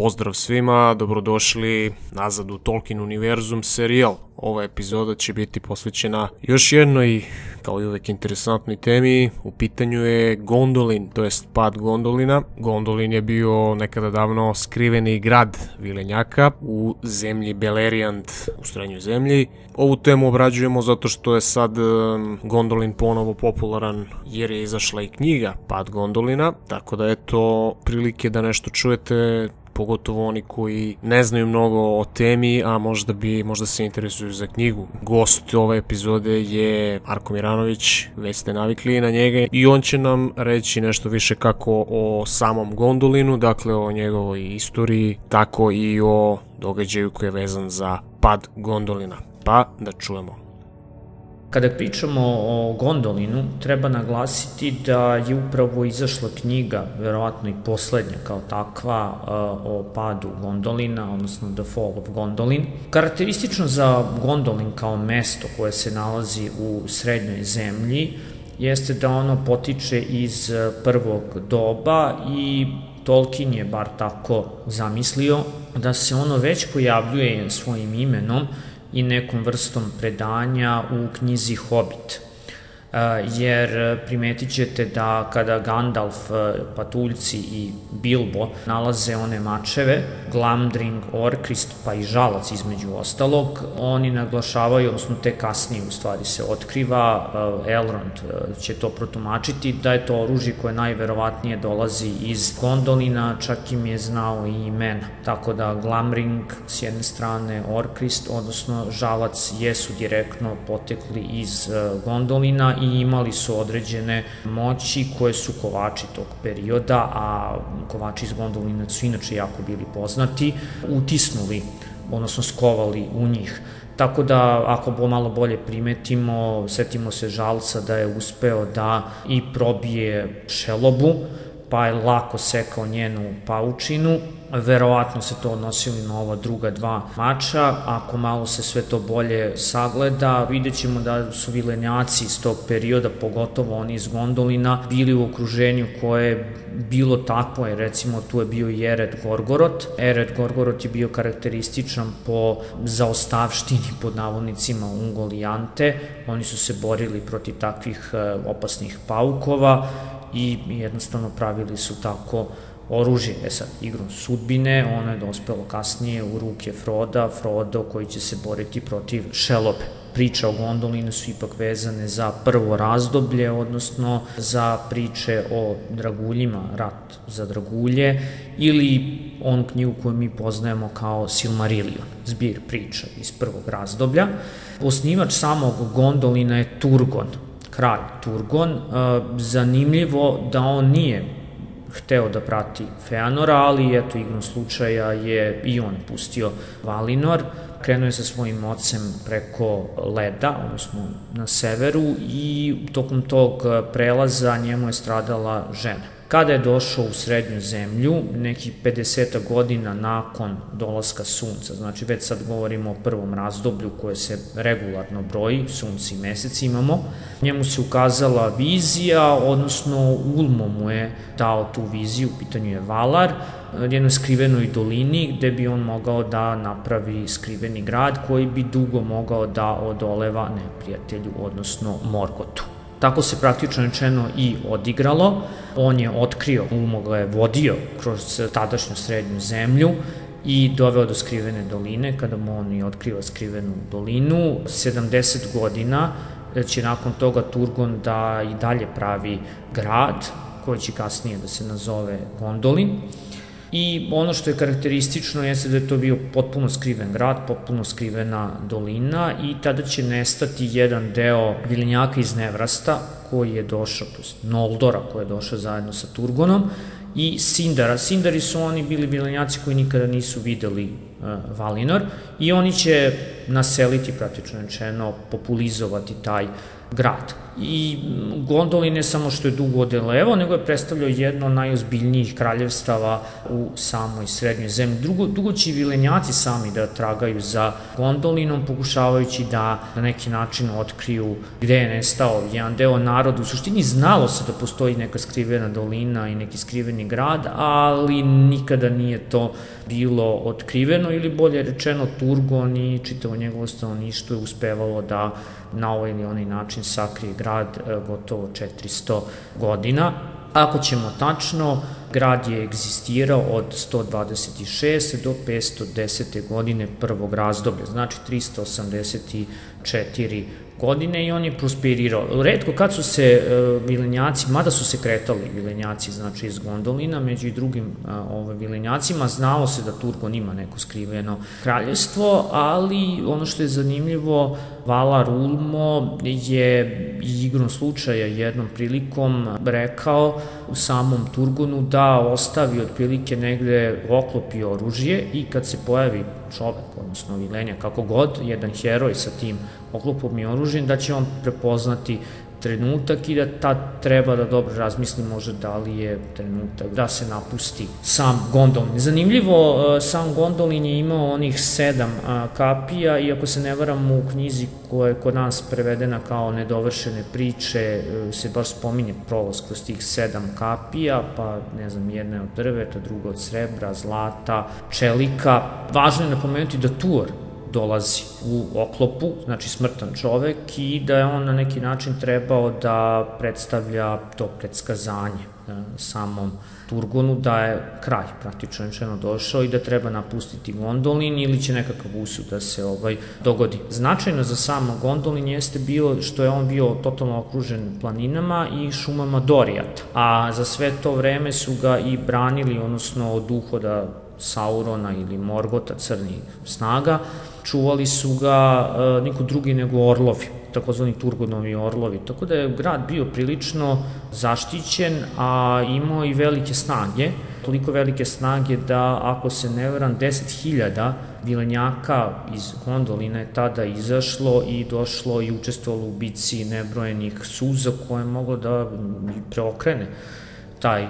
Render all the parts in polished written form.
Pozdrav svima, dobrodošli nazad u Tolkien univerzum serijal. Ova epizoda će biti posvećena još jednoj, kao i uvek, interesantnoj temi. U pitanju je Gondolin, to jest pad Gondolina. Gondolin je bio nekada davno skriveni grad vilenjaka u zemlji Beleriand, u Srednjoj zemlji. Ovu temu obrađujemo zato što je sad Gondolin ponovo popularan jer je izašla i knjiga Pad Gondolina, tako da eto prilike da nešto čujete, pogotovo oni koji ne znaju mnogo o temi, a možda se interesuju za knjigu. Gost ove epizode je Marko Miranović, već ste navikli na njega i on će nam reći nešto više kako o samom Gondolinu, dakle o njegovoj istoriji, tako i o događaju koji je vezan za pad Gondolina. Pa da čujemo. Kada pričamo o Gondolinu, treba naglasiti da je upravo izašla knjiga, verovatno i poslednja kao takva, o padu Gondolina, odnosno The Fall of Gondolin. Karakteristično za Gondolin kao mesto koje se nalazi u Srednjoj zemlji jeste da ono potiče iz prvog doba i Tolkien je bar tako zamislio da se ono već pojavljuje svojim imenom i nekom vrstom predanja u knjizi Hobbit. Jer primetit ćete da kada Gandalf, patuljci i Bilbo nalaze one mačeve, Glamdring, Orcrist pa i Žalac između ostalog, oni naglašavaju, odnosno te kasnije u stvari se otkriva, Elrond će to protumačiti, da je to oružje koje najverovatnije dolazi iz Gondolina, čak im je znao i imena. Tako da Glamdring s jedne strane, Orcrist, odnosno Žalac, jesu direktno potekli iz Gondolina i imali su određene moći koje su kovači tog perioda, a kovači iz Gondolina su inače jako bili poznati, utisnuli, odnosno skovali u njih. Tako da, ako malo bolje primetimo, setimo se Žalca da je uspeo da i probije šelobu, pa je lako sekao njenu paučinu. Verovatno se to odnosilo na ova druga dva mača. Ako malo se sve to bolje sagleda, vidjet ćemo da su vilenjaci iz tog perioda, pogotovo oni iz Gondolina, bili u okruženju koje je bilo takvo, jer recimo tu je bio i Ered Gorgorot. Ered Gorgorot je bio karakterističan po zaostavštini, pod navodnicima, Ungol i Ante. Oni su se borili protiv takvih opasnih paukova i jednostavno pravili su tako oružje. Sad, igrom sudbine, ono je dospelo kasnije u ruke Frodo koji će se boriti protiv šelobe. Priče o Gondolinu su ipak vezane za prvo razdoblje, odnosno za priče o draguljima, rat za dragulje, ili onu knjigu koju mi poznajemo kao Silmarillion, zbir priča iz prvog razdoblja. Osnivač samog Gondolina je Turgon, kralj Turgon. Zanimljivo da on nije hteo da prati Feanora, ali eto, igrom slučaja je i on pustio Valinor. Krenuo je sa svojim ocem preko leda, odnosno na severu, i tokom tog prelaza njemu je stradala žena. Kada je došao u Srednju zemlju, nekih 50 godina nakon dolaska sunca, znači već sad govorimo o prvom razdoblju koje se regularno broji, sunce i mesec imamo, njemu se ukazala vizija, odnosno Ulmo mu je dao tu viziju, u pitanju je Valar, jednoj skrivenoj dolini gde bi on mogao da napravi skriveni grad koji bi dugo mogao da odoleva neprijatelju, odnosno Morgotu. Tako se praktično rečeno i odigralo. On je otkrio, Ulmo ga je vodio kroz tadašnju Srednju zemlju i doveo do skrivene doline. Kada mu on i otkriva skrivenu dolinu, 70 godina će nakon toga Turgon da i dalje pravi grad, koji će kasnije da se nazove Gondolin. I ono što je karakteristično jeste da je to bio potpuno skriven grad, potpuno skrivena dolina, i tada će nestati jedan deo vilenjaka iz Nevrasta koji je došao, to je Noldora koji je došao zajedno sa Turgonom, i Sindara. Sindari su oni bili vilenjaci koji nikada nisu videli Valinor i oni će naseliti, praktično rečeno, populizovati taj grad. i Gondolin ne samo što je dugo odelevao, nego je predstavljao jedno od najozbiljnijih kraljevstava u samoj srednjoj zemlji. Dugo će vilenjaci sami da tragaju za Gondolinom, pokušavajući da na neki način otkriju gde je nestao jedan deo naroda. U suštini znalo se da postoji neka skrivena dolina i neki skriveni grad, ali nikada nije to bilo otkriveno, ili bolje rečeno Turgon i čitavo njegovo stanovništvo je uspevalo da na ovaj ili onaj način sakrije grad gotovo 400 godina. Ako ćemo tačno, grad je egzistirao od 126. do 510. godine prvog razdoblja, znači 384 godine, i on je prosperirao. Retko kad su se vilenjaci, mada su se kretali vilenjaci, znači iz Gondolina, među i drugim vilenjacima, znalo se da Turgon ima neko skriveno kraljevstvo, ali ono što je zanimljivo, Valar Ulmo je igrom slučaja jednom prilikom rekao u samom Turgonu da ostavi otprilike negde oklopi oružje, i kad se pojavi čovek, odnosno vilenja, kako god, jedan heroj sa tim oklopom i oružjem, da će on prepoznati trenutak i da tad treba da dobro razmisli možda da li je trenutak da se napusti sam Gondolin. Zanimljivo, sam Gondolin je imao onih 7 kapija, i ako se ne varam, u knjizi koja je kod nas prevedena kao Nedovršene priče se baš spominje prolaz kroz tih 7 kapija, pa ne znam, jedna je od drveta, druga od srebra, zlata, čelika. Važno je napomenuti da Tuor dolazi u oklopu, znači smrtan čovek, i da je on na neki način trebao da predstavlja to predskazanje samom Turgonu, da je kraj praktično rečeno došao i da treba napustiti Gondolin ili će nekakav usud da se dogodi. Značajno za sam Gondolin jeste bio što je on bio totalno okružen planinama i šumama Dorijata, a za sve to vreme su ga i branili, odnosno od uhoda Saurona ili Morgota, crnih snaga, čuvali su ga niko drugi nego orlovi, takozvani Turgonovi orlovi, tako da je grad bio prilično zaštićen, a imao i velike snage, toliko velike snage da, ako se ne varam, 10.000 vilenjaka iz Gondolina je tada izašlo i došlo i učestvovalo u bici nebrojenih suza koje je moglo da preokrene taj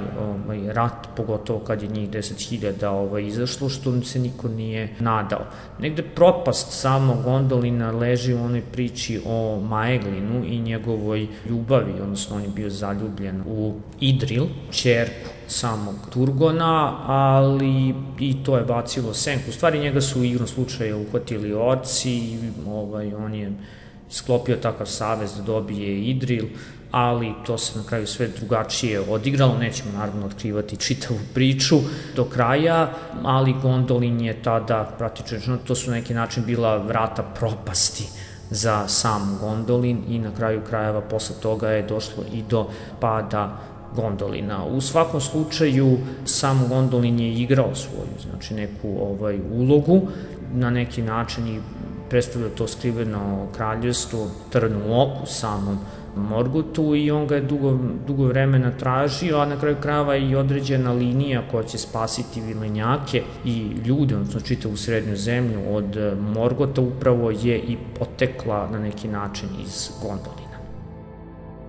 rat, pogotovo kad je njih 10.000 izašlo, što se niko nije nadao. Negde propast samog Gondolina leži u onoj priči o Maeglinu i njegovoj ljubavi, odnosno on je bio zaljubljen u Idril, ćerku samog Turgona, ali i to je bacilo senku. U stvari njega su u igrom slučaja uhvatili orci i on je sklopio takav savez da dobije Idril, ali to se na kraju sve drugačije odigralo. Nećemo naravno otkrivati čitavu priču do kraja, ali Gondolin je tada praktično, to su na neki način bila vrata propasti za sam Gondolin, i na kraju krajeva posle toga je došlo i do pada Gondolina. U svakom slučaju sam Gondolin je igrao svoju, znači neku ulogu, na neki način i predstavlja to skriveno kraljevstvo, trn u oku samom Morgotu, i on ga je dugo vremena tražio, a na kraju krajeva i određena linija koja će spasiti vilenjake i ljude, odnosno čitavu srednju zemlju od Morgota, upravo je i potekla na neki način iz Gondolina.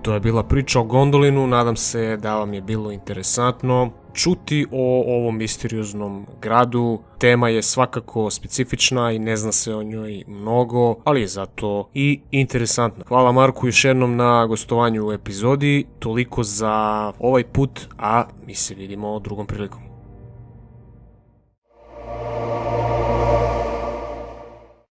To je bila priča o Gondolinu, nadam se da vam je bilo interesantno čuti o ovom misterioznom gradu. Tema je svakako specifična i ne zna se o njoj mnogo, ali je zato i interesantna. Hvala Marku još jednom na gostovanju u epizodi, toliko za ovaj put, a mi se vidimo drugom prilikom.